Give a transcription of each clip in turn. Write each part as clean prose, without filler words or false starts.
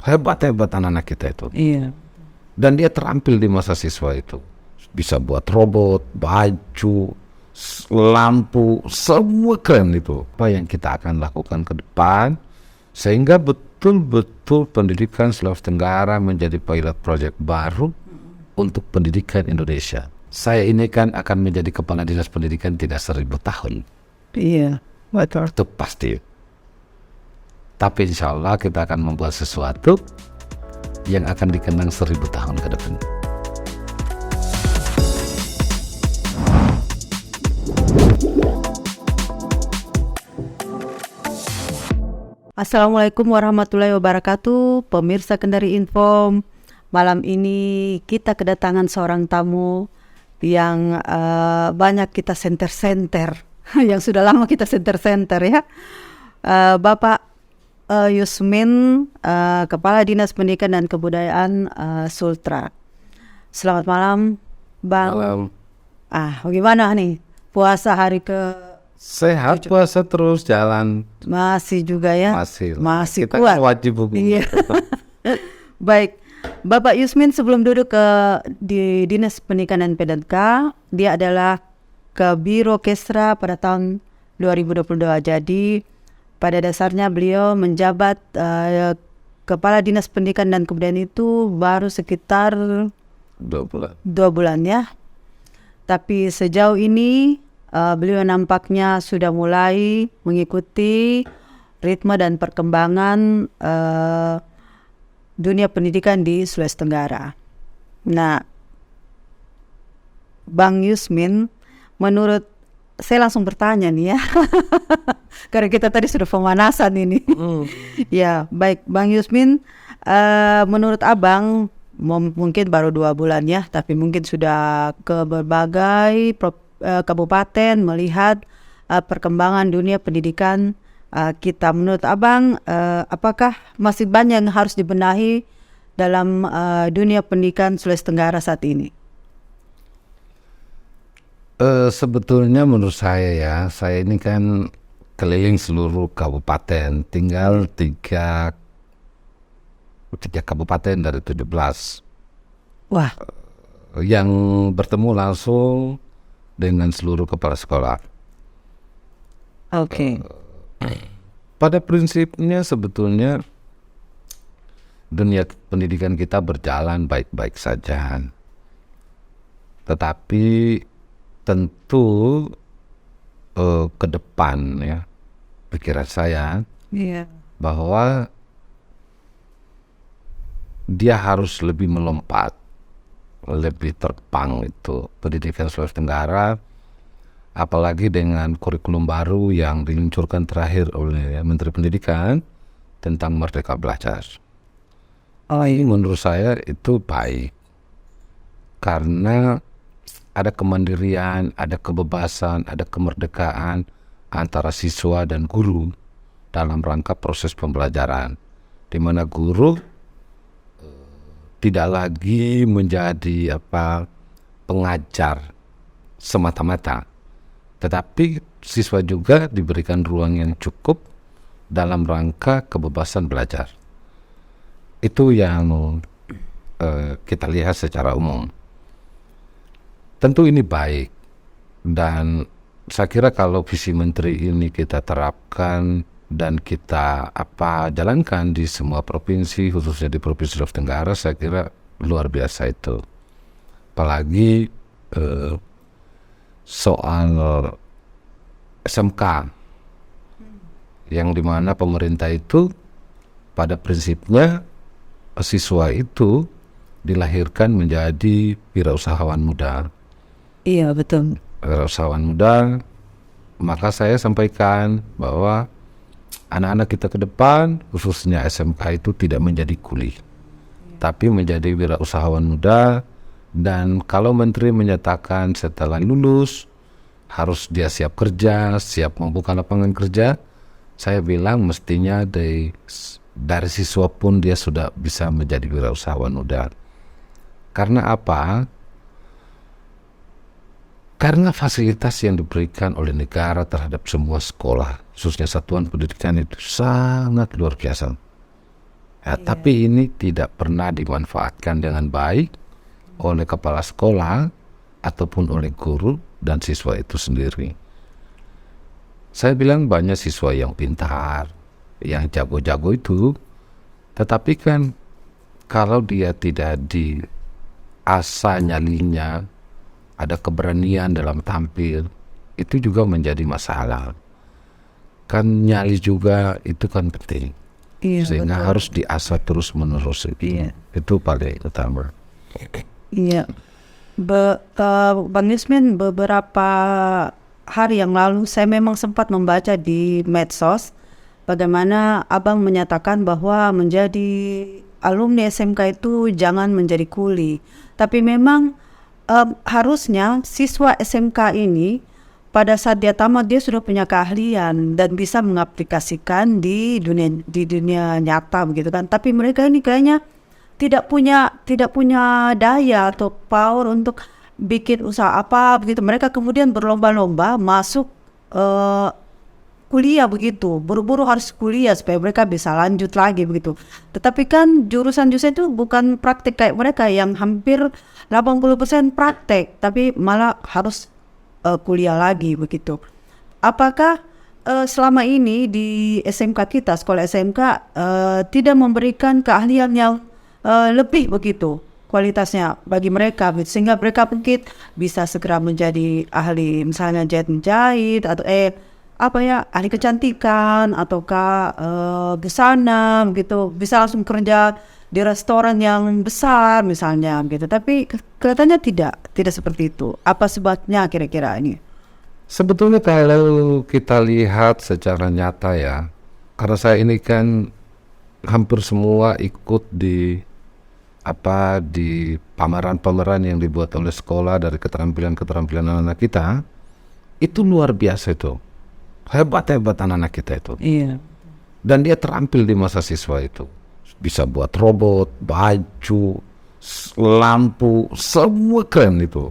Hebat-hebat anak-anak kita itu. Iya. Dan dia terampil di masa siswa itu. Bisa buat robot, baju, lampu, semua keren itu. Apa yang kita akan lakukan ke depan, sehingga betul-betul pendidikan Sulawesi Tenggara menjadi pilot project baru untuk pendidikan Indonesia. Saya ini kan akan menjadi kepala dinas pendidikan tidak 1000 tahun. Iya, betul. Itu pasti. Tapi insya Allah kita akan membuat sesuatu yang akan dikenang 1000 tahun ke depan. Assalamualaikum warahmatullahi wabarakatuh, pemirsa Kendari Info. Malam ini kita kedatangan seorang tamu yang banyak kita senter-senter, yang sudah lama kita senter-senter ya. Bapak Yusmin, Kepala Dinas Pendidikan dan Kebudayaan Sultra. Selamat malam, Bang. Malam. Bagaimana nih puasa hari ke? Sehat, puasa terus jalan. Masih juga ya? Masih kita kuat. Wajib hukum. Iya. Baik, Bapak Yusmin sebelum duduk di Dinas Pendidikan dan PDK, dia adalah Kabiro Kesra pada tahun 2022. Jadi pada dasarnya beliau menjabat Kepala Dinas Pendidikan dan Kebudayaan itu baru sekitar 2 bulan. 2 bulan ya. Tapi sejauh ini beliau nampaknya sudah mulai mengikuti ritme dan perkembangan dunia pendidikan di Sulawesi Tenggara. Nah, Bang Yusmin, menurut saya langsung bertanya nih ya, karena kita tadi sudah pemanasan ini. Ya, baik Bang Yusmin, menurut Abang, mungkin baru 2 bulan ya, tapi mungkin sudah ke berbagai kabupaten melihat perkembangan dunia pendidikan kita. Menurut Abang, apakah masih banyak yang harus dibenahi dalam dunia pendidikan Sulawesi Tenggara saat ini? Sebetulnya menurut saya ini kan keliling seluruh kabupaten, tinggal 3 kabupaten dari 17. Wah. Yang bertemu langsung dengan seluruh kepala sekolah. Oke. Pada prinsipnya sebetulnya dunia pendidikan kita berjalan baik-baik saja. Tetapi tentu ke depan ya, pikiran saya bahwa dia harus lebih melompat, lebih terbang itu pendidikan Sulawesi Tenggara, apalagi dengan kurikulum baru yang diluncurkan terakhir oleh Menteri Pendidikan tentang Merdeka Belajar. Ini menurut saya itu baik karena ada kemandirian, ada kebebasan, ada kemerdekaan antara siswa dan guru dalam rangka proses pembelajaran, di mana guru tidak lagi menjadi pengajar semata-mata, tetapi siswa juga diberikan ruang yang cukup dalam rangka kebebasan belajar. Itu yang kita lihat secara umum. Tentu ini baik, dan saya kira kalau visi menteri ini kita terapkan dan kita jalankan di semua provinsi, khususnya di Provinsi Sulawesi Tenggara, saya kira luar biasa itu. Apalagi soal SMK, yang dimana pemerintah itu pada prinsipnya siswa itu dilahirkan menjadi wirausahawan muda. Iya, betul. Wirausahawan muda, maka saya sampaikan bahwa anak-anak kita ke depan, khususnya SMK itu tidak menjadi kuli, tapi menjadi wirausahawan muda. Dan kalau menteri menyatakan setelah lulus harus dia siap kerja, siap membuka lapangan kerja, saya bilang mestinya dari siswa pun dia sudah bisa menjadi wirausahawan muda. Karena apa? Karena fasilitas yang diberikan oleh negara terhadap semua sekolah, khususnya satuan pendidikan, itu sangat luar biasa. Ya, tapi ini tidak pernah dimanfaatkan dengan baik oleh kepala sekolah ataupun oleh guru dan siswa itu sendiri. Saya bilang banyak siswa yang pintar, yang jago-jago itu, tetapi kan kalau dia tidak diasah nyalinya, ada keberanian dalam tampil, itu juga menjadi masalah. Kan nyali juga itu kan penting. Sehingga harus diasah terus menerus itu. Itu paling utama. Iya. Bang Yusmin, beberapa hari yang lalu saya memang sempat membaca di medsos bagaimana Abang menyatakan bahwa menjadi alumni SMK itu jangan menjadi kuli. Tapi memang harusnya siswa SMK ini pada saat dia tamat dia sudah punya keahlian dan bisa mengaplikasikan di dunia nyata begitu kan. Tapi mereka ini kayaknya tidak punya daya atau power untuk bikin usaha apa begitu. Mereka kemudian berlomba-lomba masuk kuliah begitu. Buru-buru harus kuliah supaya mereka bisa lanjut lagi begitu. Tetapi kan jurusan-jurusan itu bukan praktek kayak mereka yang hampir 80% praktek, tapi malah harus kuliah lagi begitu. Apakah selama ini di SMK kita, sekolah SMK tidak memberikan keahlian yang lebih begitu kualitasnya bagi mereka, sehingga mereka mungkin bisa segera menjadi ahli misalnya jahit atau ahli kecantikan ataukah busana gitu, bisa langsung kerja di restoran yang besar misalnya gitu. Tapi kelihatannya tidak seperti itu. Apa sebabnya kira-kira ini? Sebetulnya kalau kita lihat secara nyata ya, karena saya ini kan hampir semua ikut di pameran-pameran yang dibuat oleh sekolah dari keterampilan anak-anak kita, itu luar biasa itu. Hebat-hebat anak-anak kita itu. Iya. Dan dia terampil di masa siswa itu. Bisa buat robot, baju, lampu, semua keren itu.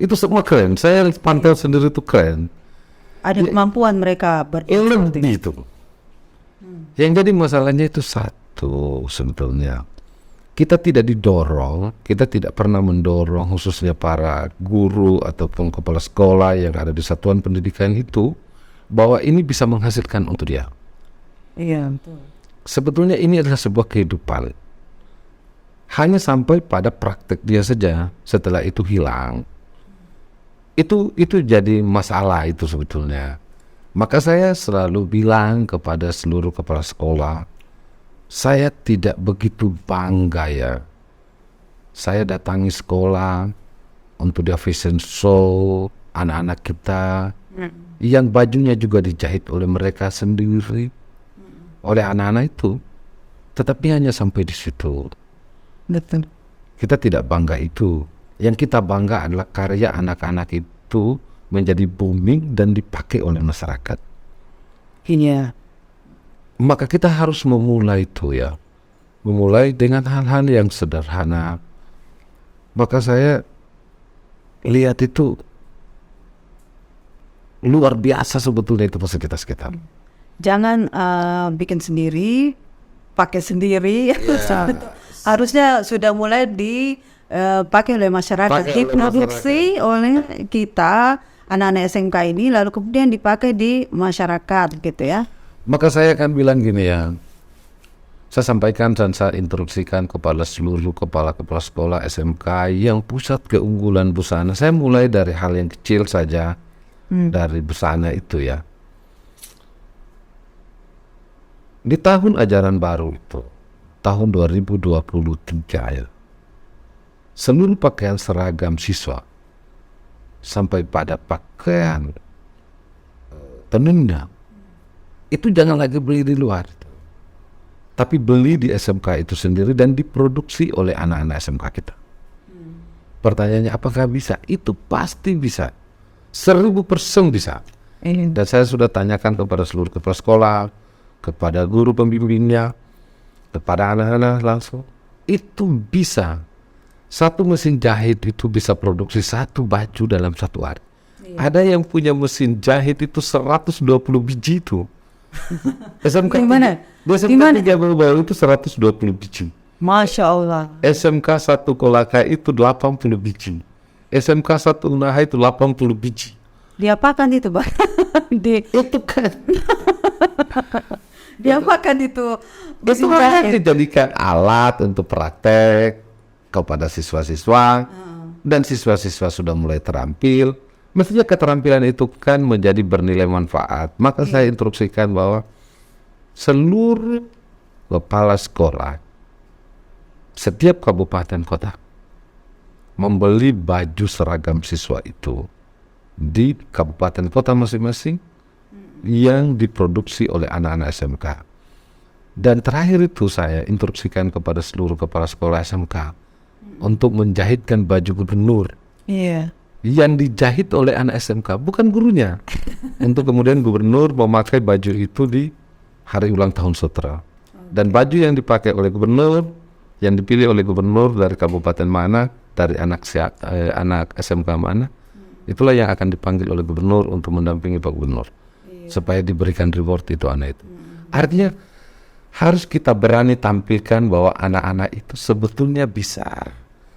Itu semua keren. Saya pantau sendiri itu keren. Ada kemampuan mereka lebih itu. Yang jadi masalahnya itu satu sebetulnya. Kita tidak pernah mendorong khususnya para guru ataupun kepala sekolah yang ada di satuan pendidikan itu bahwa ini bisa menghasilkan untuk dia. Iya, betul. Sebetulnya ini adalah sebuah kehidupan. Hanya sampai pada praktek dia saja, setelah itu hilang. Itu jadi masalah itu sebetulnya. Maka saya selalu bilang kepada seluruh kepala sekolah, saya tidak begitu bangga ya. Saya datangi sekolah untuk dia fashion show anak-anak kita yang bajunya juga dijahit oleh mereka sendiri, oleh anak-anak itu, tetapi hanya sampai di situ. Betul. Kita tidak bangga itu. Yang kita bangga adalah karya anak-anak itu menjadi booming dan dipakai oleh masyarakat. Iya. Maka kita harus memulai itu ya. Memulai dengan hal-hal yang sederhana. Maka saya lihat itu luar biasa sebetulnya itu fasilitas kita. Jangan bikin sendiri, pakai sendiri. Harusnya sudah mulai dipakai oleh masyarakat, diproduksi oleh kita anak-anak SMK ini, lalu kemudian dipakai di masyarakat gitu ya. Maka saya akan bilang gini ya, saya sampaikan dan saya instruksikan kepada seluruh kepala-kepala sekolah SMK yang pusat keunggulan busana. Saya mulai dari hal yang kecil saja, dari busana itu ya. Di tahun ajaran baru itu, tahun 2023 ya, seluruh pakaian seragam siswa sampai pada pakaian tenunnya itu jangan lagi beli di luar, tapi beli di SMK itu sendiri dan diproduksi oleh anak-anak SMK kita. Pertanyaannya apakah bisa? Itu pasti bisa, 1000% bisa. Dan saya sudah tanyakan kepada seluruh kepala sekolah, kepada guru pembimbingnya, kepada anak-anak langsung, itu bisa. Satu mesin jahit itu bisa produksi 1 baju dalam 1 hari. Ada yang punya mesin jahit itu 120 biji itu. SMK Gimana? SMK Gimana? 3 baru itu 120 biji. Masya Allah. SMK 1 Kolaka itu 80 biji. SMK 1 Unaha itu 80 biji. Diapakan itu, Bang? Itu kan Diapakan itu? itu akan dijadikan alat untuk praktek kepada siswa-siswa, dan siswa-siswa sudah mulai terampil. Mestinya keterampilan itu kan menjadi bernilai manfaat. Maka saya instruksikan bahwa seluruh kepala sekolah setiap kabupaten kota membeli baju seragam siswa itu di kabupaten kota masing-masing yang diproduksi oleh anak-anak SMK. Dan terakhir itu saya instruksikan kepada seluruh kepala sekolah SMK untuk menjahitkan baju gubernur Iya. yang dijahit oleh anak SMK, bukan gurunya. Untuk kemudian gubernur memakai baju itu di hari ulang tahun Sutra. Dan baju yang dipakai oleh gubernur, yang dipilih oleh gubernur dari kabupaten mana, dari anak SMK mana, itulah yang akan dipanggil oleh gubernur untuk mendampingi Pak Gubernur, supaya diberikan reward itu anak itu. Artinya harus kita berani tampilkan bahwa anak-anak itu sebetulnya bisa.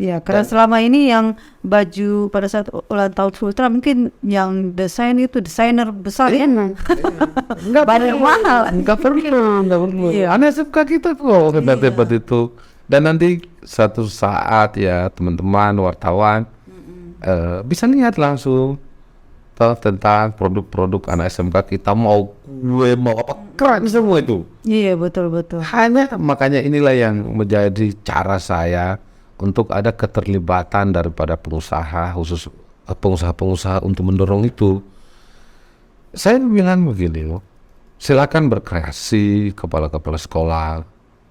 Iya, karena selama ini yang baju pada saat ulang tahun Sultra mungkin yang desain itu desainer besar ya. Enggak Banyak mahal. Enggak perlu. Iya. Anak SMK kita kok hebat-hebat itu. Dan nanti satu saat ya teman-teman wartawan bisa lihat langsung tentang produk-produk anak SMK kita, mau kue, mau apa, keren semua itu. Iya, betul-betul. Hanya makanya inilah yang menjadi cara saya untuk ada keterlibatan daripada pengusaha, khusus pengusaha-pengusaha untuk mendorong itu. Saya bilang begini loh, silakan berkreasi kepala-kepala sekolah.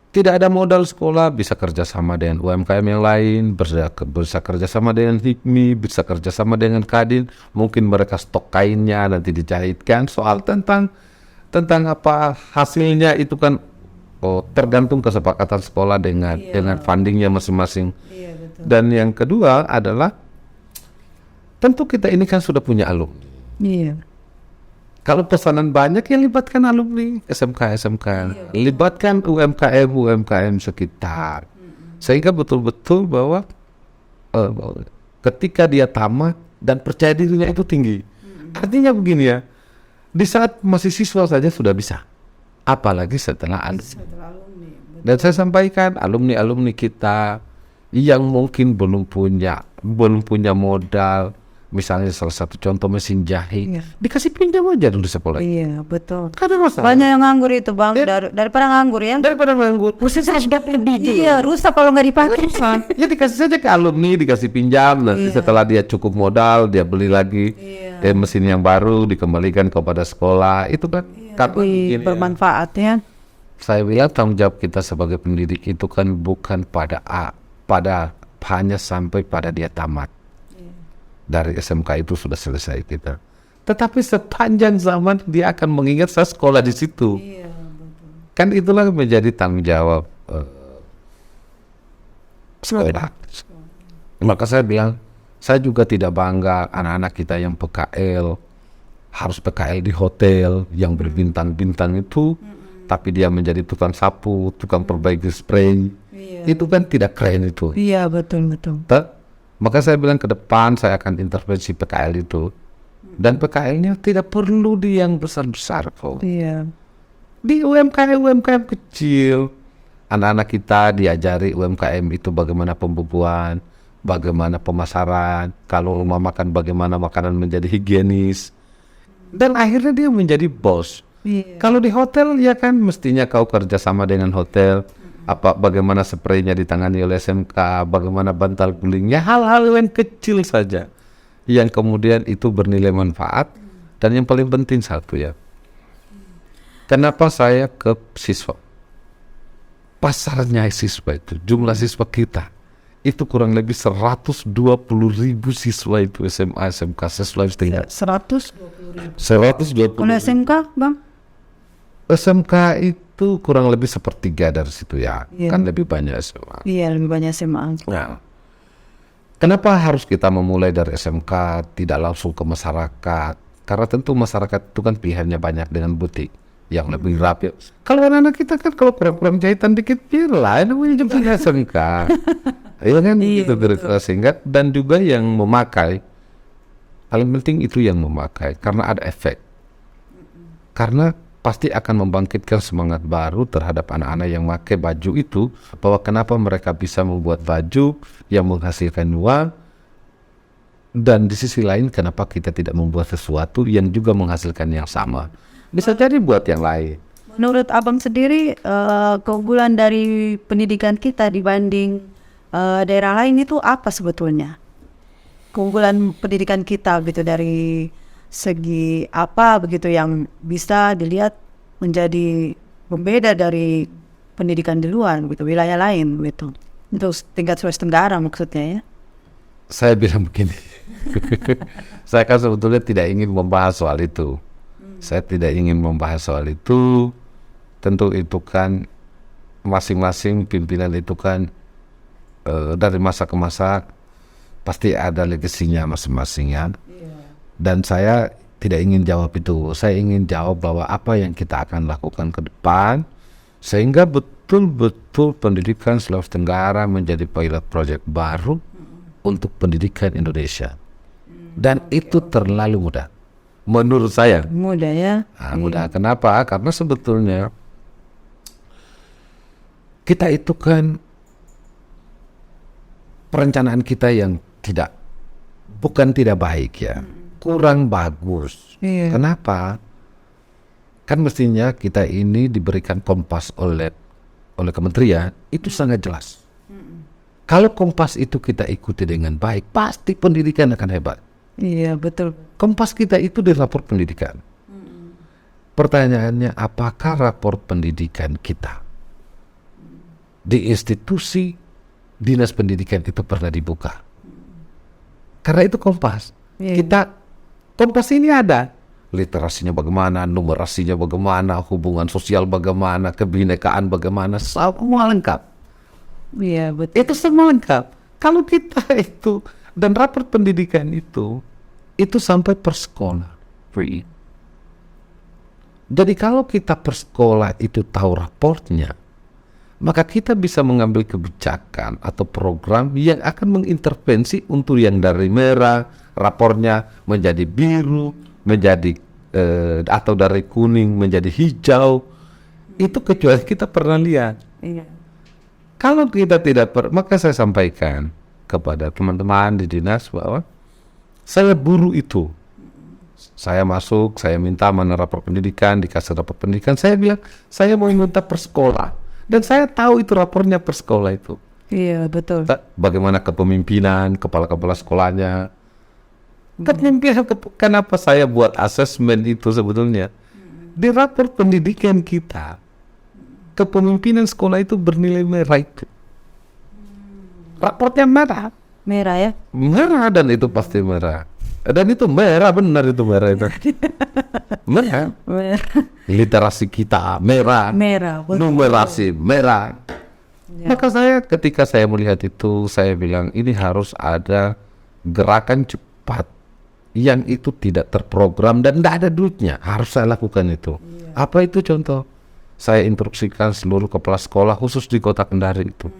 Tidak ada modal sekolah, bisa kerjasama dengan UMKM yang lain, bisa kerjasama dengan HIKMI, bisa kerjasama dengan Kadin. Mungkin mereka stok kainnya nanti dijahitkan. Soal tentang apa hasilnya itu kan tergantung kesepakatan sekolah dengan fundingnya masing-masing. Iya, betul. Dan yang kedua adalah tentu kita ini kan sudah punya alumni. Iya. Kalau pesanan banyak, ya libatkan alumni SMK. Libatkan UMKM sekitar. Sehingga betul-betul bahwa ketika dia tamat dan percaya dirinya itu tinggi. Artinya begini ya, di saat masih siswa saja sudah bisa. Apalagi setelah alumni. Dan saya sampaikan alumni kita yang mungkin belum punya modal. Misalnya salah satu contoh mesin jahit, dikasih pinjam aja dulu sekolah. Iya, betul. Kan ada masalah. Banyak yang nganggur itu, Bang. Daripada nganggur ya. Daripada nganggur, mesin saya sudah beli. Iya, rusak kalau nggak dipakai. Ya dikasih saja ke alumni, dikasih pinjam. Nanti setelah dia cukup modal, dia beli lagi mesin yang baru, dikembalikan kepada sekolah. Itu kan Bermanfaat ya. Saya bilang tanggung jawab kita sebagai pendidik itu kan bukan pada hanya sampai pada dia tamat. Dari SMK itu sudah selesai kita. Tetapi sepanjang zaman dia akan mengingat saya sekolah di situ. Kan itulah menjadi tanggung jawab sekolah. Maka saya bilang, saya juga tidak bangga anak-anak kita yang PKL, harus PKL di hotel yang berbintang-bintang itu, tapi dia menjadi tukang sapu, tukang perbaiki spray. Itu kan tidak keren itu. Iya, betul. Maka saya bilang ke depan saya akan intervensi PKL itu. Dan PKL-nya tidak perlu di yang besar-besar kok. Iya. Di UMKM kecil. Anak-anak kita diajari UMKM itu bagaimana pembubuhan, bagaimana pemasaran, kalau rumah makan bagaimana makanan menjadi higienis. Dan akhirnya dia menjadi bos. Kalau di hotel ya kan mestinya kau kerjasama dengan hotel. Bagaimana spraynya ditangani oleh SMK, bagaimana bantal gulingnya, hal-hal yang kecil saja yang kemudian itu bernilai manfaat. Dan yang paling penting satu ya, kenapa saya ke siswa, pasarnya siswa itu, jumlah siswa kita itu kurang lebih 120.000 siswa itu SMA, SMK, Sulawesi Tengah. 120.000. Kalau SMK, Bang? SMK itu kurang lebih sepertiga dari situ ya. Kan lebih banyak SMA. Iya, lebih banyak SMA. Nah, kenapa harus kita memulai dari SMK, tidak langsung ke masyarakat? Karena tentu masyarakat itu kan pilihannya banyak dengan butik. yang lebih rapi. Kalau anak-anak kita kan kalau kurang jahitan dikit lah, namanya juga sengkak. Iya kan, itu singkat. Dan juga yang memakai, paling penting itu yang memakai, karena ada efek. Karena pasti akan membangkitkan semangat baru terhadap anak-anak yang pakai baju itu, bahwa kenapa mereka bisa membuat baju yang menghasilkan uang, dan di sisi lain kenapa kita tidak membuat sesuatu yang juga menghasilkan yang sama. Bisa jadi buat yang lain. Menurut abang sendiri, keunggulan dari pendidikan kita dibanding daerah lain itu apa sebetulnya? Keunggulan pendidikan kita gitu dari segi apa begitu yang bisa dilihat menjadi berbeda dari pendidikan di luar gitu, wilayah lain gitu. Untuk tingkat Sulawesi Tenggara maksudnya ya. Saya bilang begini, saya kan sebetulnya tidak ingin membahas soal itu. Saya tidak ingin membahas soal itu. Tentu itu kan masing-masing pimpinan itu kan dari masa ke masa pasti ada legasinya masing-masing ya. Dan saya tidak ingin jawab itu. Saya ingin jawab bahwa apa yang kita akan lakukan ke depan sehingga betul-betul pendidikan Sulawesi Tenggara menjadi pilot project baru untuk pendidikan Indonesia. Dan itu terlalu mudah. Menurut saya Mudah ya. mudah. Kenapa? Karena sebetulnya kita itu kan perencanaan kita yang bukan tidak baik ya, kurang bagus. Kenapa? Kan mestinya kita ini diberikan kompas oleh kementerian, itu sangat jelas. Kalau kompas itu kita ikuti dengan baik, pasti pendidikan akan hebat. Iya betul. Kompas kita itu di rapor pendidikan. Pertanyaannya, apakah rapor pendidikan kita di institusi dinas pendidikan itu pernah dibuka? Karena itu kompas. Kompas ini ada. Literasinya bagaimana, numerasinya bagaimana, hubungan sosial bagaimana, kebinekaan bagaimana, semua lengkap. Iya betul. Itu semua lengkap. Kalau kita itu, dan rapor pendidikan itu sampai per sekolah free. Jadi kalau kita per sekolah itu tahu raportnya, maka kita bisa mengambil kebijakan atau program yang akan mengintervensi untuk yang dari merah rapornya menjadi biru, menjadi atau dari kuning menjadi hijau. Itu kecuali kita pernah lihat. Kalau kita tidak maka saya sampaikan kepada teman-teman di dinas bahwa saya buru itu. Saya masuk, saya minta mana rapor pendidikan, dikasih rapor pendidikan. Saya bilang, saya mau minta per sekolah. Dan saya tahu itu rapornya per sekolah itu. Iya betul. Bagaimana kepemimpinan, kepala-kepala sekolahnya. Kepemimpinan, kenapa saya buat asesmen itu sebetulnya? Di rapor pendidikan kita, kepemimpinan sekolah itu bernilai merah itu. Raportnya merah. Merah ya? Merah, dan itu pasti merah. Dan itu merah, benar itu merah itu. Merah. Literasi kita merah. Numerasi merah. Maka ketika saya melihat itu, saya bilang ini harus ada gerakan cepat yang itu tidak terprogram dan tidak ada duitnya. Harus saya lakukan itu. Apa itu contoh? Saya instruksikan seluruh kepala sekolah khusus di Kota Kendari itu.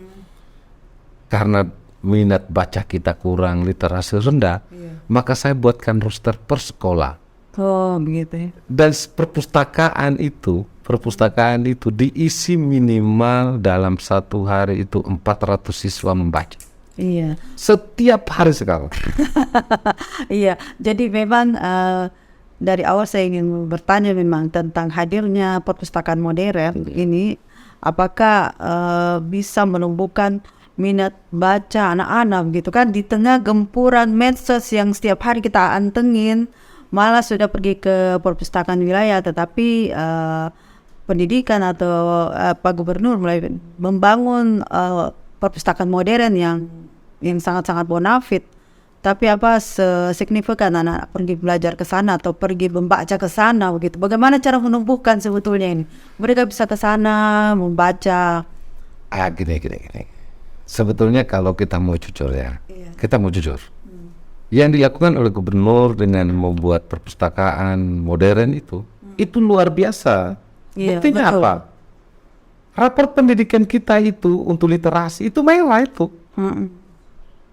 Karena minat baca kita kurang, literasi rendah, maka saya buatkan roster per sekolah. Oh begitu ya. Dan perpustakaan itu diisi minimal dalam satu hari itu 400 siswa membaca. Iya. Setiap hari sekarang. Iya. Jadi memang dari awal saya ingin bertanya memang tentang hadirnya perpustakaan modern ini, apakah bisa menumbuhkan minat baca anak-anak gitu kan, di tengah gempuran medsos yang setiap hari kita antengin. Malah sudah pergi ke perpustakaan wilayah, tetapi pendidikan atau Pak Gubernur mulai membangun perpustakaan modern yang sangat-sangat bonafit. Tapi apa signifikan anak pergi belajar ke sana atau pergi membaca ke sana begitu? Bagaimana cara menumbuhkan sebetulnya ini? Mereka bisa ke sana membaca. Gini. Sebetulnya kalau kita mau jujur ya, kita mau jujur. Yang dilakukan oleh gubernur dengan membuat perpustakaan modern itu luar biasa. Iya, Buktinya betul. apa? Rapor pendidikan kita itu untuk literasi itu merah itu. Mm-mm.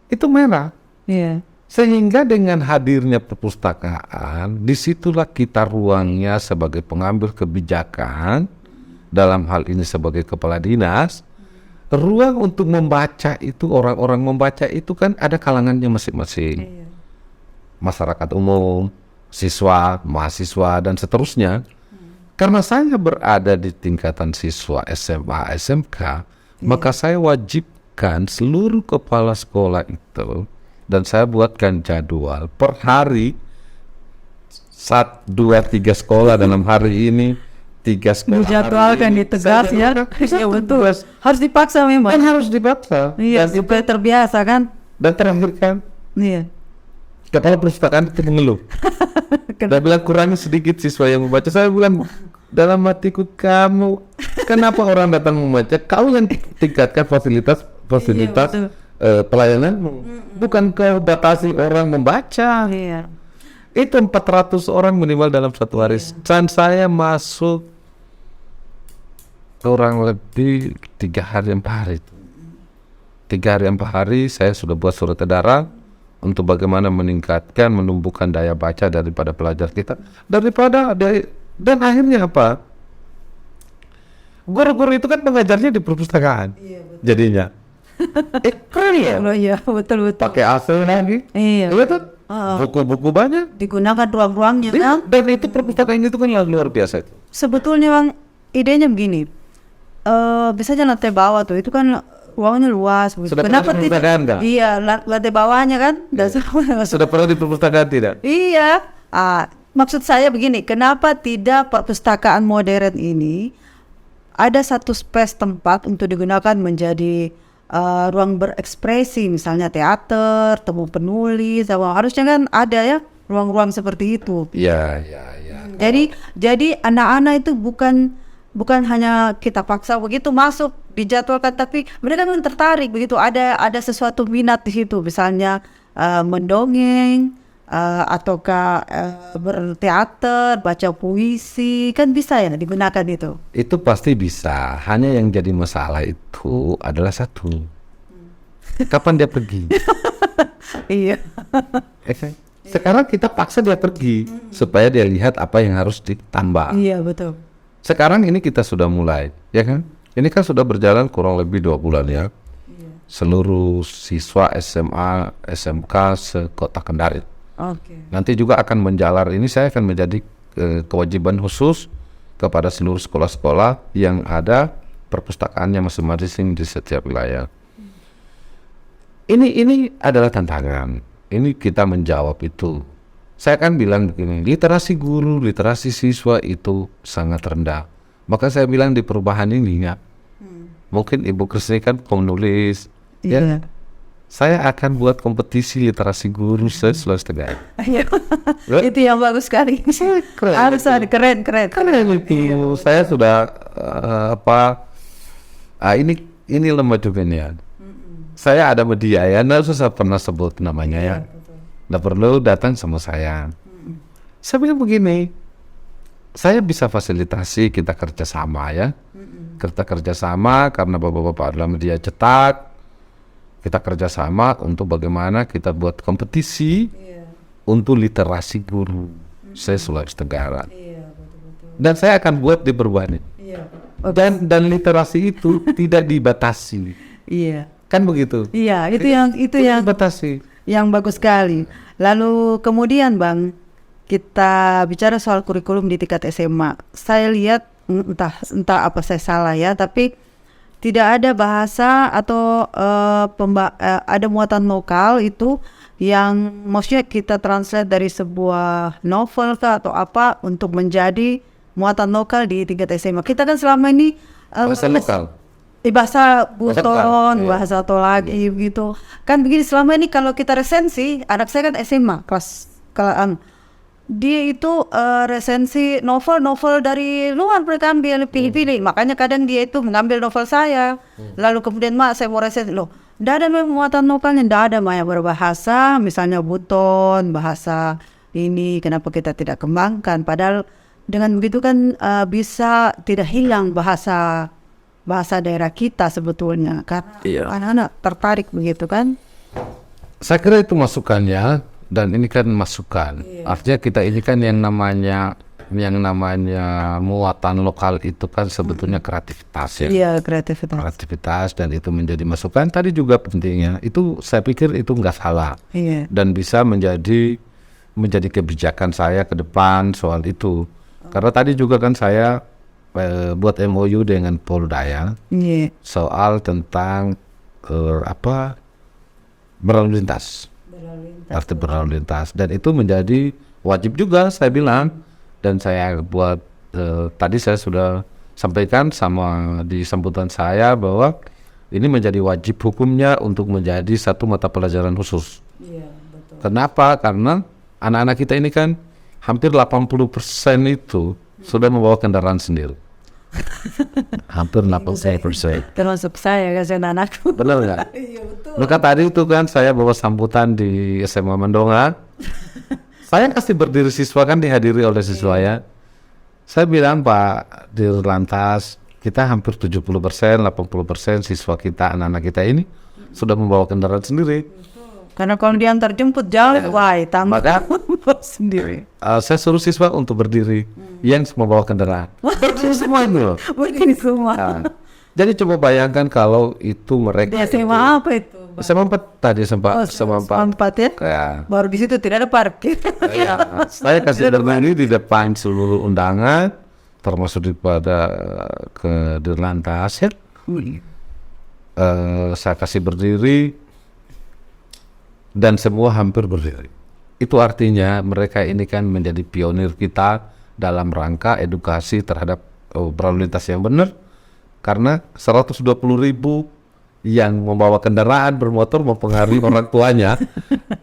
Itu merah. Iya. Sehingga dengan hadirnya perpustakaan, disitulah kita ruangnya sebagai pengambil kebijakan, dalam hal ini sebagai kepala dinas, ruang untuk membaca itu, orang-orang membaca itu kan ada kalangannya masing-masing. Iya. Masyarakat umum, siswa, mahasiswa, dan seterusnya. Karena saya berada di tingkatan siswa SMA, SMK, maka saya wajibkan seluruh kepala sekolah itu, dan saya buatkan jadwal per hari, 1, 2, 3 sekolah dalam hari ini, 3 sekolah Dijadwalkan hari ini. di tegas ya. Iya betul. Harus dipaksa Kan memang. harus dibaca. Iya, Dan, supaya terbiasa kan. dan terakhir kan, Iya. kepala perpustakaan itu mengeluh. Dan bilang kurangi sedikit siswa yang membaca. Saya bilang dalam hatiku, kamu kenapa orang datang membaca? Kau yang tingkatkan fasilitas betul. pelayananmu, bukan kau batasi orang membaca. Iya. Itu 400 orang minimal dalam satu hari. Dan saya masuk kurang lebih 3 hari 4 hari itu. 3 hari 4 hari saya sudah buat surat edaran untuk bagaimana meningkatkan, menumbuhkan daya baca daripada pelajar kita, dan akhirnya apa? Guru-guru itu kan mengajarnya di perpustakaan, jadinya. Keren ya? Iya, betul. Pakai AC lagi, Iya. betul. Buku-buku banyak. Digunakan ruang-ruangnya kan. Dan itu perpustakaan itu kan yang luar biasa itu. Sebetulnya Bang, idenya begini. Biasanya lantai bawah tuh itu kan ruangnya luas. Sudah Kenapa pernah di tidak? perpustakaan nggak? Iya, lantai bawahnya kan. Dan Sudah pernah di perpustakaan tidak? Iya. Maksud saya begini, kenapa tidak perpustakaan modern ini ada satu space tempat untuk digunakan menjadi ruang berekspresi, misalnya teater, temu penulis, harusnya kan ada ya ruang-ruang seperti itu. Iya. Jadi anak-anak itu bukan hanya kita paksa begitu masuk dijadwalkan, tapi mereka memang tertarik begitu, ada sesuatu minat di situ, misalnya mendongeng, ataukah berteater, baca puisi, kan bisa ya digunakan itu. Itu pasti bisa. Hanya yang jadi masalah itu adalah satu. Kapan dia pergi? Iya. Sekarang kita paksa dia pergi supaya dia lihat apa yang harus ditambah. Iya betul. Sekarang ini kita sudah mulai, ya kan? Ini kan sudah berjalan kurang lebih 2 bulan ya. Seluruh siswa SMA, SMK se-Kota Kendari. Oke. Nanti juga akan menjalar ini, saya akan menjadi kewajiban khusus kepada seluruh sekolah-sekolah yang ada perpustakaannya masing-masing di setiap wilayah. Ini adalah tantangan. Ini kita menjawab itu. Saya kan bilang begini, literasi guru, literasi siswa itu sangat rendah. Maka saya bilang di perubahan ini ya, mungkin Ibu Krisni kan penulis, ya. Iya. Saya akan buat kompetisi literasi guru se-Sulawesi Tenggara. Iya. Itu yang bagus sekali. Harus ada keren. Karena itu saya sudah ini lembaga juga. Saya ada media ya, nggak usah pernah sebut namanya ya. Nggak perlu datang sama saya. Saya bilang begini, saya bisa fasilitasi, kita kerjasama ya. Kita kerjasama karena bapak-bapak adalah media cetak. Kita kerjasama untuk bagaimana kita buat kompetisi untuk literasi guru se-Sulawesi Tenggara. Dan saya akan buat di Berwani. Dan literasi itu tidak dibatasi. Iya. Kan begitu? Iya, itu yang dibatasi. Yang bagus sekali. Lalu kemudian Bang, kita bicara soal kurikulum di tingkat SMA. Saya lihat entah apa saya salah ya, tapi tidak ada bahasa atau ada muatan lokal itu yang maksudnya kita translate dari sebuah novel atau apa untuk menjadi muatan lokal di tingkat SMA. Kita kan selama ini Bahasa lokal. Bahasa Buton, iya. bahasa Tolagi gitu. Kan begini, selama ini kalau kita resensi, anak saya kan SMA kelas dia itu resensi novel dari luar, mereka ambil pilih-pilih. Makanya kadang dia itu mengambil novel saya. Lalu kemudian saya mau resensi, loh, tidak ada muatan lokalnya, tidak ada yang berbahasa, misalnya Buton, bahasa ini, kenapa kita tidak kembangkan? Padahal dengan begitu kan bisa tidak hilang bahasa daerah kita sebetulnya, karena anak-anak tertarik begitu kan. Saya kira itu masukannya, dan ini kan masukan. Artinya kita ini kan yang namanya muatan lokal itu kan sebetulnya kreativitas ya. Iya, kreativitas. Kreativitas, dan itu menjadi masukan. Tadi juga pentingnya, itu saya pikir itu nggak salah. Iya. Dan bisa menjadi kebijakan saya ke depan soal itu. Karena tadi juga kan saya buat MOU dengan Polda ya, soal tentang berlalu lintas. Arti berlalu lintas, dan itu menjadi wajib juga saya bilang, dan saya buat tadi saya sudah sampaikan sama di sambutan saya bahwa ini menjadi wajib hukumnya untuk menjadi satu mata pelajaran khusus. Betul. Kenapa? Karena anak-anak kita ini kan hampir 80% itu sudah membawa kendaraan sendiri. Hampir 80%. Termasuk saya, kasihan anakku. Benar nggak? Iya, betul. Maka tadi itu kan saya bawa sambutan di SMA Mendonga. Saya kasih berdiri siswa kan dihadiri oleh siswa ya. Saya bilang, Pak Dirlantas, kita hampir 70%, 80% siswa kita, anak-anak kita ini sudah membawa kendaraan sendiri. Karena kalau diantar jemput jauh, tambah sendiri. Saya suruh siswa untuk berdiri yang membawa kendaraan. Berdiri semua itu. Berdiri semua. Jadi coba bayangkan kalau itu mereka. Di SMA apa itu? SMA 4 tadi SMA 4 ya? Ya. Baru di situ tidak ada parkir. Saya kasih berdiri di depan seluruh undangan, termasuk daripada ke Dirlantas. Saya kasih berdiri, dan semua hampir berdiri. Itu artinya mereka ini kan menjadi pionir kita dalam rangka edukasi terhadap berlalu lintas yang benar. Karena 120.000 yang membawa kendaraan bermotor mempengaruhi orang tuanya.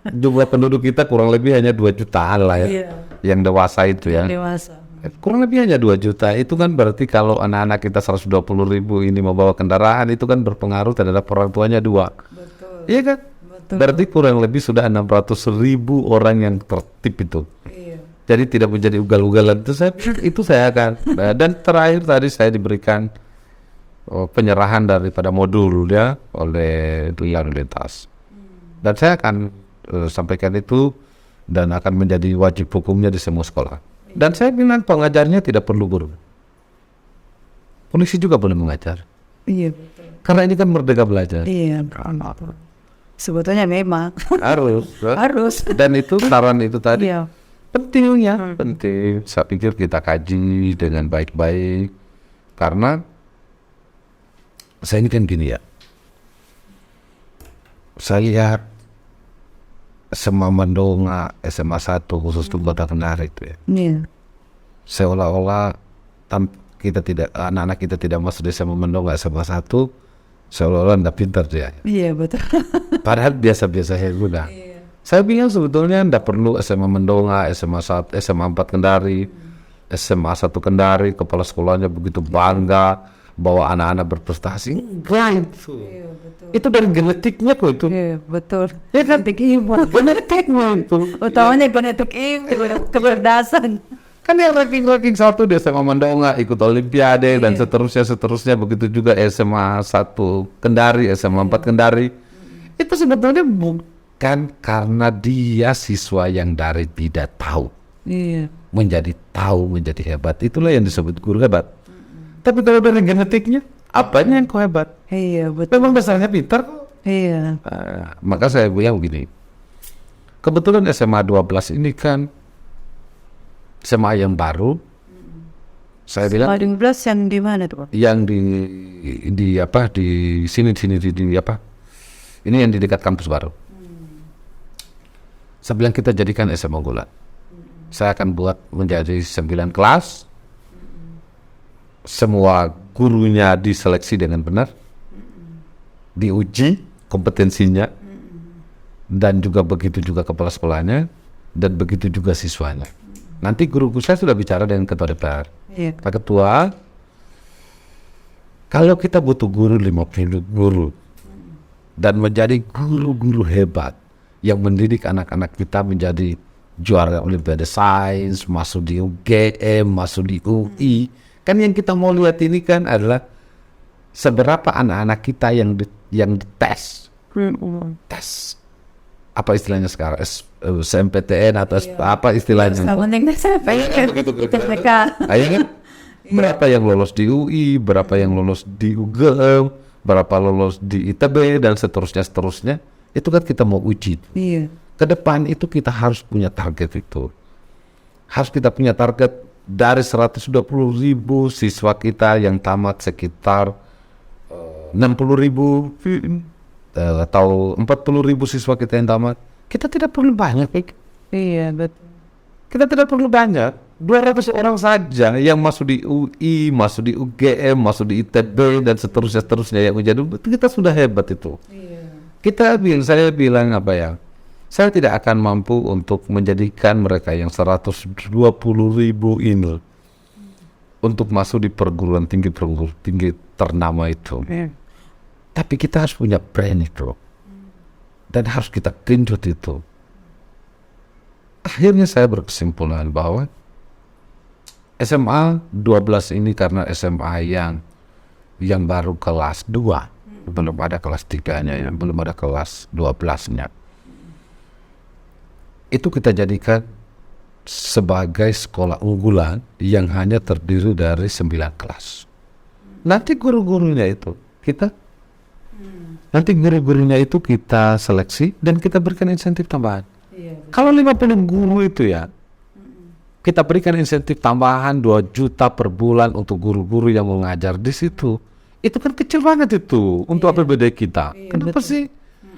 Jumlah penduduk kita kurang lebih hanya 2 jutaan lah ya. Yang dewasa itu ya. Dewasa. Kurang lebih hanya 2 juta. Itu kan berarti kalau anak-anak kita 120.000 ini membawa kendaraan, itu kan berpengaruh terhadap orang tuanya 2. Betul. Iya kan? Betul. Berarti kurang lebih sudah 600.000 orang yang tertib itu. Iya. Jadi tidak menjadi ugal-ugalan. Itu saya akan. Dan terakhir tadi saya diberikan penyerahan daripada modul ya oleh lalu lintas. Dan saya akan sampaikan itu, dan akan menjadi wajib hukumnya di semua sekolah. Dan saya bilang pengajarnya tidak perlu guru. Polisi juga boleh mengajar. Iya, betul. Karena ini kan merdeka belajar. Iya. Sebetulnya memang harus. Dan itu saran itu tadi. Iya. Pentingnya, penting. Saya pikir kita kaji dengan baik-baik. Karena saya ini kan gini ya. Saya lihat SMA Mendonga, SMA 1 khusus di Kota Kendari itu ya. Iya. Seolah-olah kita tidak, anak-anak kita tidak masuk di SMA Mendonga, SMA 1, seolah-olah tidak pintar dia. Iya, betul. Padahal biasa-biasa saja guna. Iya. Saya bilang sebetulnya tidak perlu SMA Mendonga, SMA 1, SMA 4 Kendari, SMA 1 Kendari, kepala sekolahnya begitu bangga bahwa anak-anak berprestasi. Enggak itu. Iya, betul. Itu dari genetiknya kok itu. Iya, betul. Ya kan? Genetiknya itu. Utamanya genetik itu, keberdasan. Kan yang ranking 1 di SMA Mendonga ikut Olimpiade dan seterusnya. Begitu juga SMA 1 Kendari, SMA 4 Kendari. Itu sebetulnya bukan karena dia siswa yang dari tidak tahu. Iya. Menjadi tahu, menjadi hebat. Itulah yang disebut guru hebat. Tapi kalau dari genetiknya, apanya yang kau hebat? Iya, betul. Memang dasarnya pintar kok. Iya. Maka saya bilang begini. Kebetulan SMA 12 ini kan SMA yang baru. Saya bilang SMA 12 yang di mana tuh? Yang di sini di apa? Ini yang di dekat kampus baru. Saya bilang kita jadikan SMA unggulan. Saya akan buat menjadi 9 kelas. Semua gurunya diseleksi dengan benar, diuji kompetensinya, dan juga begitu juga kepala sekolahnya, dan begitu juga siswanya. Nanti guru saya sudah bicara dengan ketua DPR. Iya. Pak Ketua, kalau kita butuh guru 50 guru dan menjadi guru-guru hebat yang mendidik anak-anak kita menjadi juara Olimpiade Sains, masuk di UGM, masuk di UI. Kan yang kita mau lihat ini kan adalah seberapa anak-anak kita yang dites. Tes apa istilahnya sekarang, SMPTN atau apa istilahnya? Ayo kan, berapa yang lolos di UI, berapa yang lolos di UGM, berapa lolos di ITB dan seterusnya. Itu kan kita mau uji. Iya. Ke depan itu kita harus punya target itu. Harus kita punya target dari 120.000 siswa kita yang tamat sekitar 60.000 atau 40.000 siswa kita yang tamat. Kita tidak perlu banyak. Iya, betul. Kita tidak perlu banyak. 200 orang saja yang masuk di UI, masuk di UGM, masuk di ITB dan seterusnya yang menjadi kita sudah hebat itu. Iya. Saya bilang apa ya? Saya tidak akan mampu untuk menjadikan mereka yang 120.000 ini untuk masuk di perguruan tinggi ternama itu. Tapi kita harus punya brand itu. Dan harus kita genjot itu. Akhirnya saya berkesimpulan bahwa SMA 12 ini karena SMA yang baru kelas 2. Belum ada kelas 3-nya ya, belum ada kelas 12-nya. Itu kita jadikan sebagai sekolah unggulan yang hanya terdiri dari 9 kelas. Nanti guru-gurunya itu kita seleksi dan kita berikan insentif tambahan. Kalau 50 guru itu ya, kita berikan insentif tambahan 2 juta per bulan untuk guru-guru yang mengajar di situ. Itu kan kecil banget itu untuk APBD kita. Kenapa sih?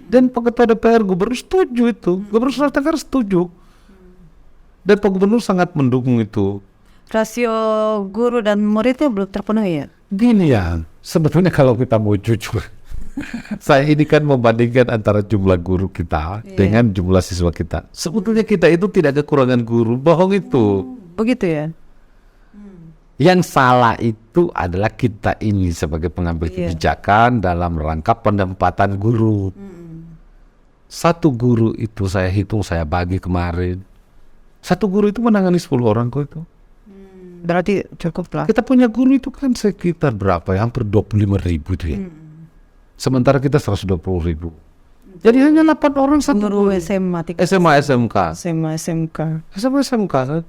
Dan Ketua DPR Gubernur setuju itu, Gubernur Sulawesi Tenggara setuju, dan Pak Gubernur sangat mendukung itu. Rasio guru dan muridnya belum terpenuhi ya? Gini ya, sebetulnya kalau kita mau jujur, saya ini kan membandingkan antara jumlah guru kita dengan jumlah siswa kita. Sebetulnya kita itu tidak kekurangan guru, bohong itu. Begitu ya? Yang salah itu adalah kita ini sebagai pengambil kebijakan dalam rangka penempatan guru. Satu guru itu saya hitung, saya bagi kemarin. Satu guru itu menangani 10 orang kok itu. Berarti cukup lah. Kita punya guru itu kan sekitar berapa ya? Hampir 25.000 itu ya. Sementara kita 120.000. Jadi hanya 8 orang satu Guru SMA, SMK. SMA SMK kan?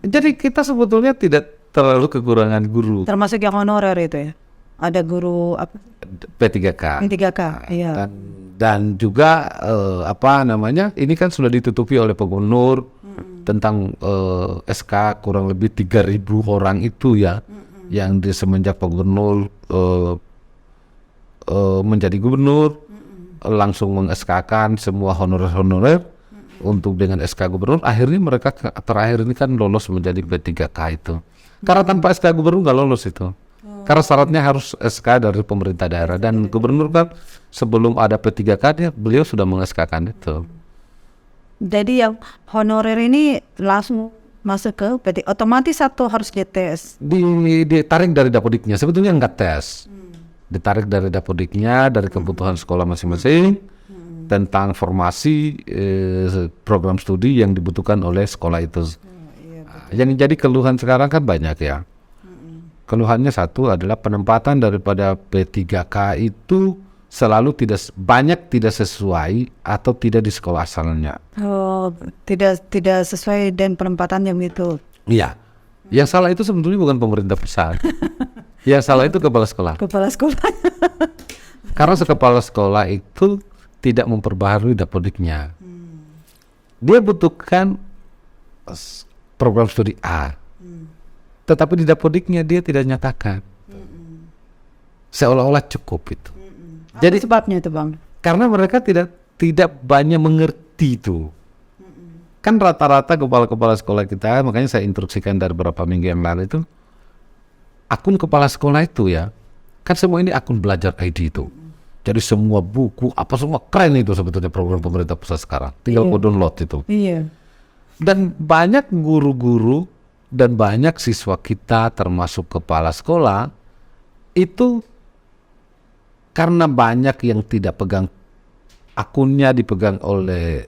Jadi kita sebetulnya tidak terlalu kekurangan guru. Termasuk yang honorer itu ya? Ada guru apa? P3K. P3K, iya. Dan juga ini kan sudah ditutupi oleh Pak Gubernur tentang SK kurang lebih 3.000 orang itu ya, yang semenjak Pak Gubernur menjadi gubernur langsung meng-SK-kan semua honorer untuk dengan SK gubernur. Akhirnya mereka terakhir ini kan lolos menjadi P3K itu. Karena tanpa SK gubernur nggak lolos itu. Karena syaratnya harus SK dari pemerintah daerah, dan gubernur kan sebelum ada P3K beliau sudah meng-SK-kan itu. Jadi yang honorer ini langsung masuk ke PT, otomatis atau harus dites? Ditarik dari dapodiknya, sebetulnya nggak tes. Ditarik dari dapodiknya, dari kebutuhan sekolah masing-masing tentang formasi program studi yang dibutuhkan oleh sekolah itu. Yang jadi keluhan sekarang kan banyak ya. Keluhannya satu adalah penempatan daripada P3K itu selalu tidak sesuai atau tidak di sekolah asalnya. Oh, tidak sesuai dengan penempatannya gitu. Iya. Yang salah itu sebetulnya bukan pemerintah pusat. Yang salah itu kepala sekolah. Kepala sekolah. Karena kepala sekolah itu tidak memperbaharui dapodiknya. Dia butuhkan program studi A. Tetapi di dapodiknya dia tidak nyatakan. Seolah-olah cukup itu. Jadi sebabnya itu Bang? Karena mereka tidak banyak mengerti itu. Kan rata-rata kepala-kepala sekolah kita, makanya saya instruksikan dari beberapa minggu yang lalu itu, akun kepala sekolah itu ya, kan semua ini akun belajar ID itu. Jadi semua buku, apa semua keren itu sebetulnya program pemerintah pusat sekarang. Tinggal download itu. Iya. Dan banyak guru-guru dan banyak siswa kita termasuk kepala sekolah itu karena banyak yang tidak pegang akunnya, dipegang oleh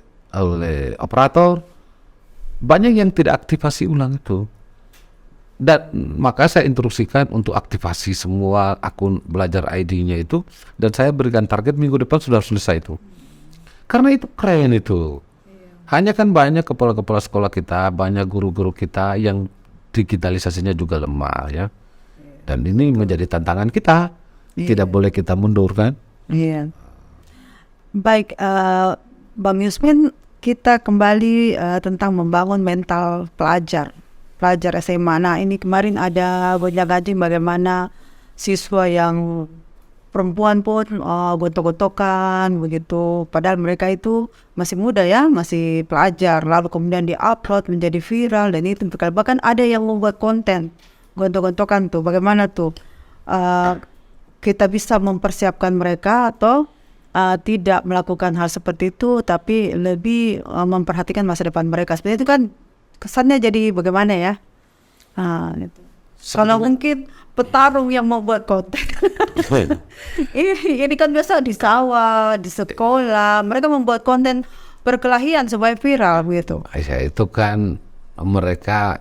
operator, banyak yang tidak aktivasi ulang itu. Dan maka saya instruksikan untuk aktivasi semua akun belajar ID-nya itu, dan saya berikan target minggu depan sudah selesai itu. Karena itu keren itu. Hanya kan banyak kepala-kepala sekolah kita, banyak guru-guru kita yang digitalisasinya juga lemah ya. Dan ini menjadi tantangan kita. Tidak boleh kita mundur kan? Iya. Baik, Bang Yusmin, kita kembali tentang membangun mental pelajar SMA. Nah, ini kemarin ada gonjang-ganjing bagaimana siswa yang perempuan pun gontok-gontokan begitu. Padahal mereka itu masih muda ya, masih pelajar. Lalu kemudian di-upload menjadi viral dan itu bahkan ada yang membuat konten gontok-gontokan tuh. Bagaimana tuh kita bisa mempersiapkan mereka atau tidak melakukan hal seperti itu, tapi lebih memperhatikan masa depan mereka. Seperti itu kan kesannya jadi bagaimana ya? Gitu. Kalau mungkin petarung yang membuat konten, ini kan biasa di sawah, di sekolah, mereka membuat konten perkelahian supaya viral gitu. Ya, itu kan mereka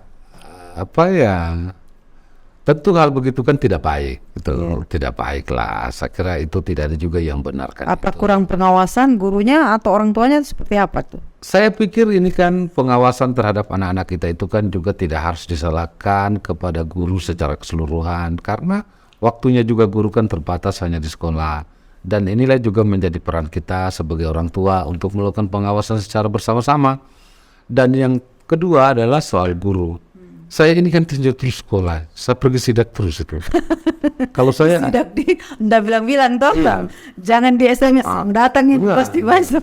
tentu hal begitu kan tidak baik, itu tidak baik lah. Saya kira itu tidak ada juga yang benarkan. Apa kurang pengawasan gurunya atau orang tuanya seperti apa tuh? Saya pikir ini kan pengawasan terhadap anak-anak kita itu kan juga tidak harus disalahkan kepada guru secara keseluruhan, karena waktunya juga guru kan terbatas hanya di sekolah. Dan inilah juga menjadi peran kita sebagai orang tua untuk melakukan pengawasan secara bersama-sama. Dan yang kedua adalah soal guru. Saya ini kan terus sekolah, saya pergi sidak terus itu. Kalau saya sidak ndak bilang-bilang toh, jangan di SMS datangin pasti masuk.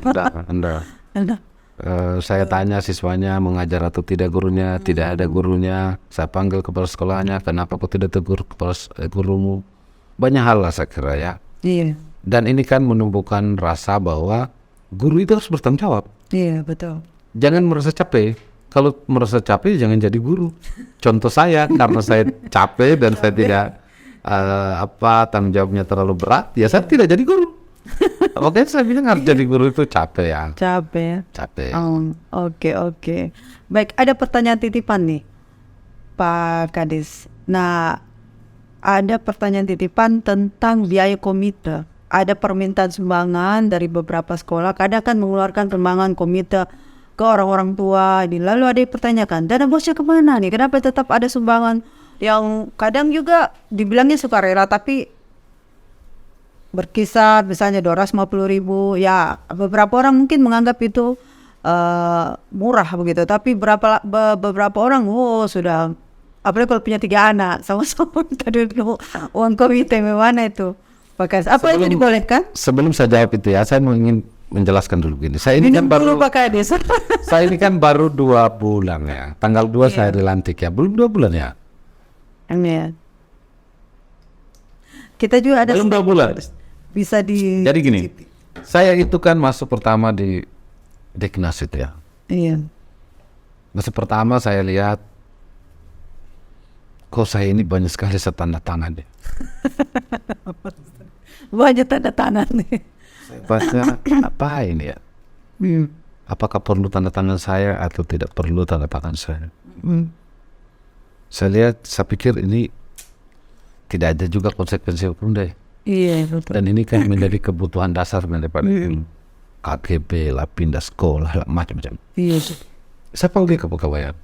Saya tanya siswanya mengajar atau tidak gurunya, tidak ada gurunya. Saya panggil kepala sekolahnya, kenapa kok tidak tegur kepala gurumu? Banyak hal lah saya kira ya. Iya. Dan ini kan menumbuhkan rasa bahwa guru itu harus bertanggung jawab. Iya, betul. Jangan merasa capek. Kalau merasa capek jangan jadi guru. Contoh saya, karena saya capek dan saya tidak tanggung jawabnya terlalu berat, ya saya tidak jadi guru. Oke, saya bilang harus jadi guru itu capek ya. Capek. Oke. Baik, ada pertanyaan titipan nih, Pak Kadis. Nah, ada pertanyaan titipan tentang biaya komite. Ada permintaan sumbangan dari beberapa sekolah. Kadang kan mengeluarkan sumbangan komite ke orang-orang tua ini. Lalu ada yang pertanyakan, dana bosnya kemana nih? Kenapa tetap ada sumbangan yang kadang juga dibilangnya sukarela tapi berkisar misalnya 250.000. Ya, beberapa orang mungkin menganggap itu murah begitu. Tapi beberapa orang sudah, apalagi kalau punya 3 anak sama-sama minta uang komite mana itu? Apa itu dibolehkan? Sebelum saya jawab itu ya, saya ingin menjelaskan dulu gini. Saya ini kan baru saya ini kan baru 2 bulan ya. Tanggal 2 saya dilantik ya. Belum 2 bulan ya. Amin. Kita juga ada belum 2 bulan. Bisa Jadi gini. Saya itu kan masuk pertama di Deknas itu ya. Iya. Masuk pertama saya lihat kok saya ini banyak sekali tanda tangan deh. Banyak tanda tangan nih. Baca apa ini ya? Apakah perlu tanda tangan saya atau tidak perlu tanda tangan saya? Saya lihat, saya pikir ini tidak ada juga konsekuensi hukum deh. Iya, betul. Dan ini kan menjadi kebutuhan dasar daripada KGB lah, pindah sekolah lah, macam-macam. Iya. Saya panggil ke pegawaian.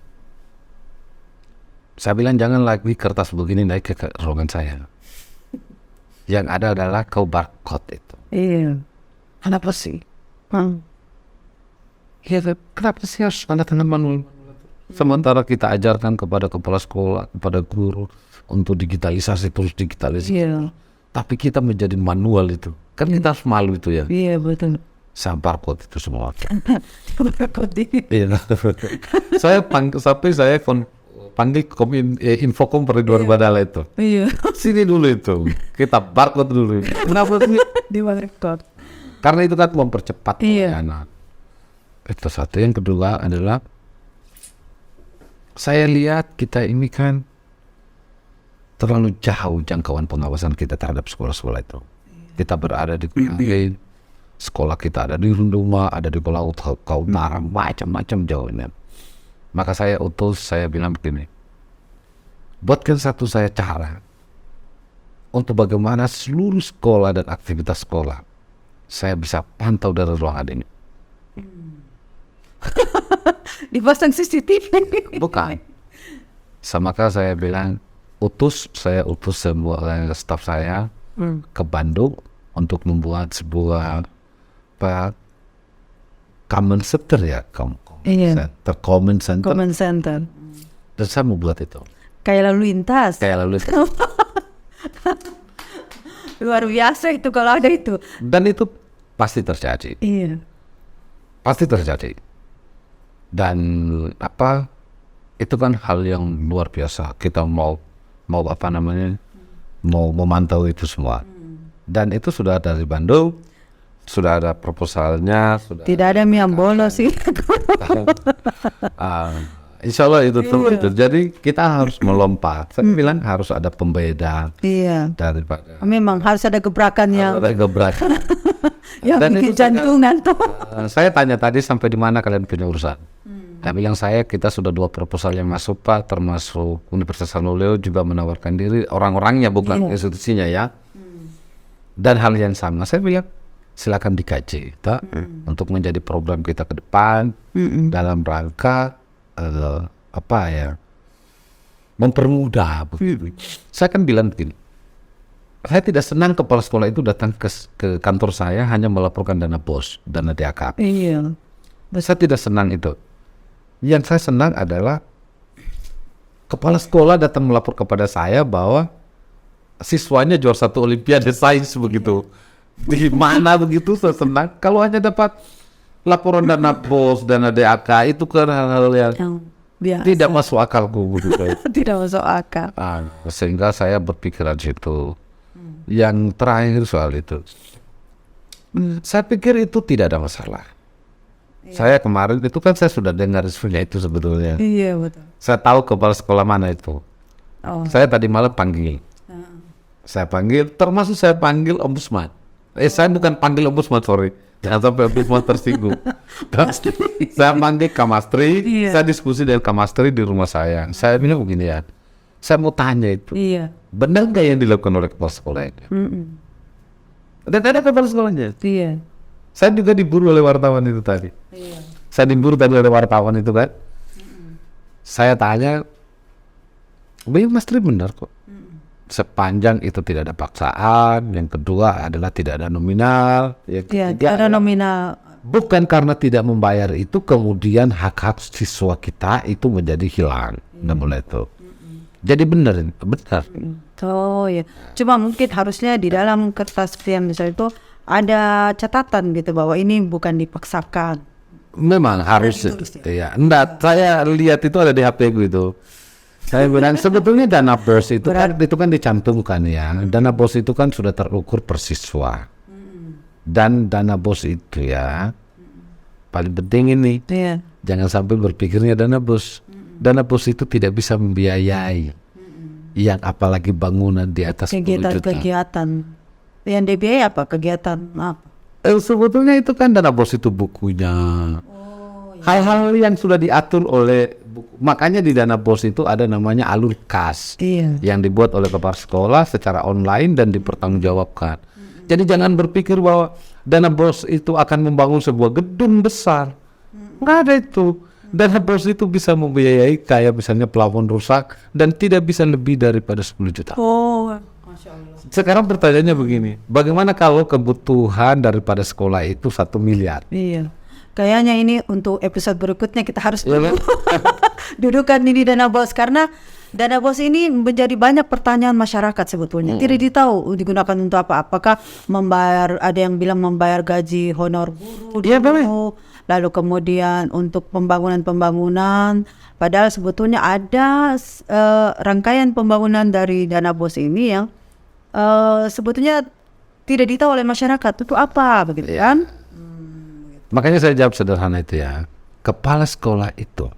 Saya bilang jangan lagi kertas begini naik ke ruangan saya. Yang ada adalah kau barcode itu. Iya. Kenapa sih? Ya, kenapa sih harus tanda tangan manual? Sementara kita ajarkan kepada kepala sekolah, kepada guru untuk digitalisasi, terus digitalisasi. Iya. Tapi kita menjadi manual itu. Kan kita harus malu itu ya. Iya, betul. Saya barcode itu semua. Barcode. Iya. Saya panggil Infokom Periduan Badala itu. Iya. Sini dulu itu. Kita barcode dulu. Kenapa sih? Di barcode. Karena itu kan mempercepat anak. Itu satu. Yang kedua adalah saya lihat kita ini kan terlalu jauh jangkauan pengawasan kita terhadap sekolah-sekolah itu. Kita berada di sekolah kita ada di Runduma, ada di Pulau Kautara, macam-macam jauh ini. Maka saya bilang begini, buatkan satu saya cara untuk bagaimana seluruh sekolah dan aktivitas sekolah saya bisa pantau dari ruangan ini. Dipasang CCTV. Bukan. Maka saya bilang, saya utus semua staf saya ke Bandung untuk membuat sebuah common center ya, common center. Common center. Dan saya mau buat itu. Kayak lalu lintas. Luar biasa itu kalau ada itu. Dan itu pasti terjadi. Iya. Pasti terjadi. Dan itu kan hal yang luar biasa. Kita mau memantau itu semua. Dan itu sudah dari Bandung, sudah ada proposalnya. Tidak ada yang bolos sih. Insya Allah itu terjadi. Kita harus melompat. Saya bilang harus ada pembeda. Iya. Daripada. Memang harus ada gebrakan yang. Ada gebrakan. Yang bikin jantungan tuh. Saya tanya tadi sampai di mana kalian punya urusan. Dia bilang kita sudah 2 proposal yang masuk Pak, termasuk Universitas Sanuleo juga menawarkan diri, orang-orangnya bukan institusinya ya. Dan hal yang sama, saya bilang silakan dikaji untuk menjadi program kita ke depan dalam rangka mempermudah. Saya kan bilang begini, saya tidak senang kepala sekolah itu datang ke kantor saya hanya melaporkan dana BOS, dana DAK. Iya. Saya tidak senang itu. Yang saya senang adalah kepala sekolah datang melapor kepada saya bahwa siswanya juara 1 Olimpiade Sains begitu. Di mana begitu saya senang. Kalau hanya dapat laporan dana BOS, dana DAK itu kan hal-hal yang biasa. Tidak masuk akalku begitu. Tidak masuk akal. Sehingga saya berpikiran situ. Yang terakhir soal itu, saya pikir itu tidak ada masalah. Saya kemarin itu kan saya sudah dengar resminya itu sebetulnya. Iya betul. Saya tahu kepala sekolah mana itu. Saya tadi malam panggil. Saya panggil, termasuk saya panggil ombudsman. Saya bukan panggil ombudsman, sorry. Jangan sampai ombudsman tersinggung. Saya panggil Kamastri, saya diskusi dengan Kamastri di rumah saya. Saya bilang begini ya, saya mau tanya itu. Iya. Benar nggak yang dilakukan oleh kepala sekolah itu? Dan ada kepala sekolahnya. Iya. Saya juga diburu oleh wartawan itu tadi. Iya. Saya diburu tadi oleh wartawan itu kan. Saya tanya, Mas Tri benar kok. Sepanjang itu tidak ada paksaan. Yang kedua adalah tidak ada nominal. Iya, tidak ada nominal. Bukan karena tidak membayar itu kemudian hak-hak siswa kita itu menjadi hilang. Nah, mulai itu. Jadi benar. Oh ya. Cuma mungkin harusnya di dalam kertas pilihan misalnya itu ada catatan gitu bahwa ini bukan dipaksakan. Memang harus. Iya. Enggak, saya lihat itu ada di HP gue itu. Saya bilang sebetulnya dana BOS itu kan dicantumkan ya. Dana BOS itu kan sudah terukur per siswa. Dan dana BOS itu ya paling penting ini. Iya. Jangan sampai berpikirnya dana BOS. Dana BOS itu tidak bisa membiayai yang apalagi bangunan di atas 10 juta. Kegiatan. Yang dibiayai apa? Kegiatan apa? Sebetulnya itu kan dana BOS itu bukunya. Hal-hal yang sudah diatur oleh makanya di dana BOS itu ada namanya alur kas. Iya. Yang dibuat oleh kepala sekolah secara online dan dipertanggungjawabkan. Jadi jangan berpikir bahwa dana BOS itu akan membangun sebuah gedung besar. Nggak ada itu. Dana BOS itu bisa membiayai kayak misalnya plafon rusak dan tidak bisa lebih daripada 10 juta. Oh, Masya Allah. Sekarang pertanyaannya begini, bagaimana kalau kebutuhan daripada sekolah itu 1 miliar? Iya. Kayaknya ini untuk episode berikutnya kita harus dudukan ini dana BOS karena dana BOS ini menjadi banyak pertanyaan masyarakat sebetulnya. Tidak ditahu digunakan untuk apa. Apakah membayar, ada yang bilang membayar gaji honor guru dulu, lalu kemudian untuk pembangunan. Padahal sebetulnya ada rangkaian pembangunan dari dana BOS ini yang sebetulnya tidak ditahu oleh masyarakat itu apa begitu kan? Makanya saya jawab sederhana itu ya. Kepala sekolah itu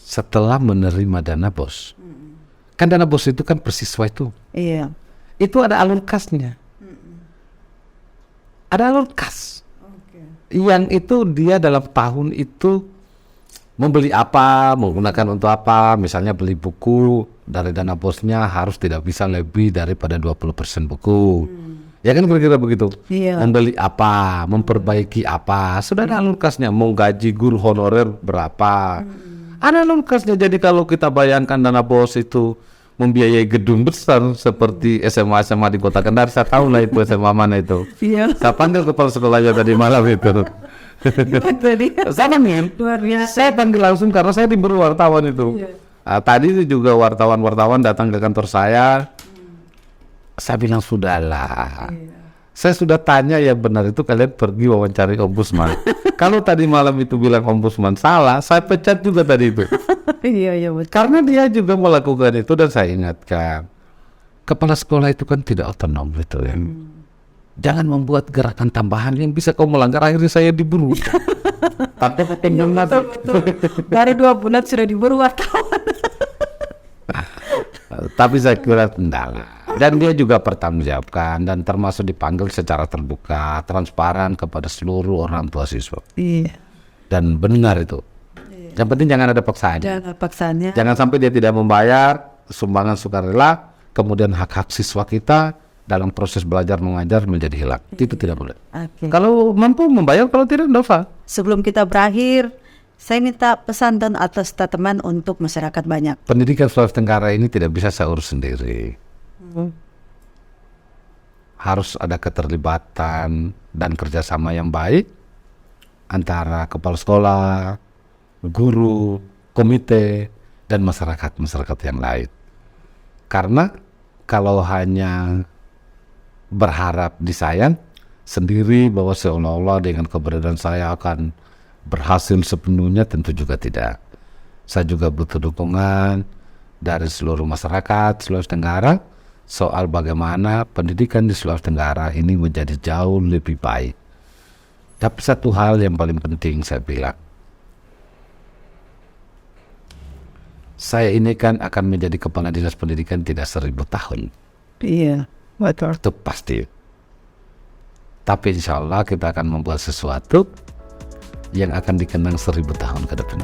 setelah menerima dana BOS, kan dana BOS itu kan per siswa itu. Iya. Itu ada alur kasnya. Ada alur kas. Yang itu dia dalam tahun itu membeli apa, menggunakan untuk apa. Misalnya beli buku, dari dana bosnya harus tidak bisa lebih daripada 20% buku. Ya kan kira-kira begitu. Iya. Membeli apa, memperbaiki apa, sudah ada alur kasnya. Mau gaji guru honorer berapa, ada alur kasnya. Jadi kalau kita bayangkan dana bos itu membiayai gedung besar seperti SMA di Kota Kendari, saya tahu lah itu SMA mana itu. Iya. Saya panggil kepala sekolahnya tadi malam itu. Tadi. Saya panggil, Luar biasa. saya panggil langsung karena saya diberi wartawan itu. Tadi juga wartawan datang ke kantor saya. Saya bilang sudahlah. Saya sudah tanya ya benar itu kalian pergi wawancari ombudsman. Kalau tadi malam itu bilang ombudsman salah, saya pecat juga tadi itu. Iya betul. Karena dia juga melakukan itu dan saya ingatkan. Kepala sekolah itu kan tidak otonom gitu ya. Jangan membuat gerakan tambahan yang bisa kau melanggar, akhirnya saya diburu. Tapi Betul. Dari 2 bulan sudah diburu wartawan. Tapi saya kira tidak. Dan dia juga pertanggungjawabkan dan termasuk dipanggil secara terbuka, transparan kepada seluruh orang tua siswa. Iya. Dan benar itu. Yang penting jangan ada paksaan. Jangan paksanya. Jangan sampai dia tidak membayar sumbangan sukarela, kemudian hak-hak siswa kita dalam proses belajar mengajar menjadi hilang. Itu tidak boleh. Oke. Kalau mampu membayar, kalau tidak tidak usah. Sebelum kita berakhir, saya minta pesan dan atau statement untuk masyarakat banyak. Pendidikan Sulawesi Tenggara ini tidak bisa saya urus sendiri. Harus ada keterlibatan dan kerjasama yang baik antara kepala sekolah, guru, komite, dan masyarakat yang lain. Karena kalau hanya berharap disayang sendiri bahwa seolah-olah dengan keberadaan saya akan berhasil sepenuhnya, tentu juga tidak. Saya juga butuh dukungan dari seluruh masyarakat Sulawesi Tenggara soal bagaimana pendidikan di Sulawesi Tenggara ini menjadi jauh lebih baik. Tapi satu hal yang paling penting saya bilang, saya ini kan akan menjadi kepala dinas pendidikan tidak 1000 tahun. Iya, betul. Itu pasti. Tapi insya Allah kita akan membuat sesuatu yang akan dikenang 1000 tahun ke depan.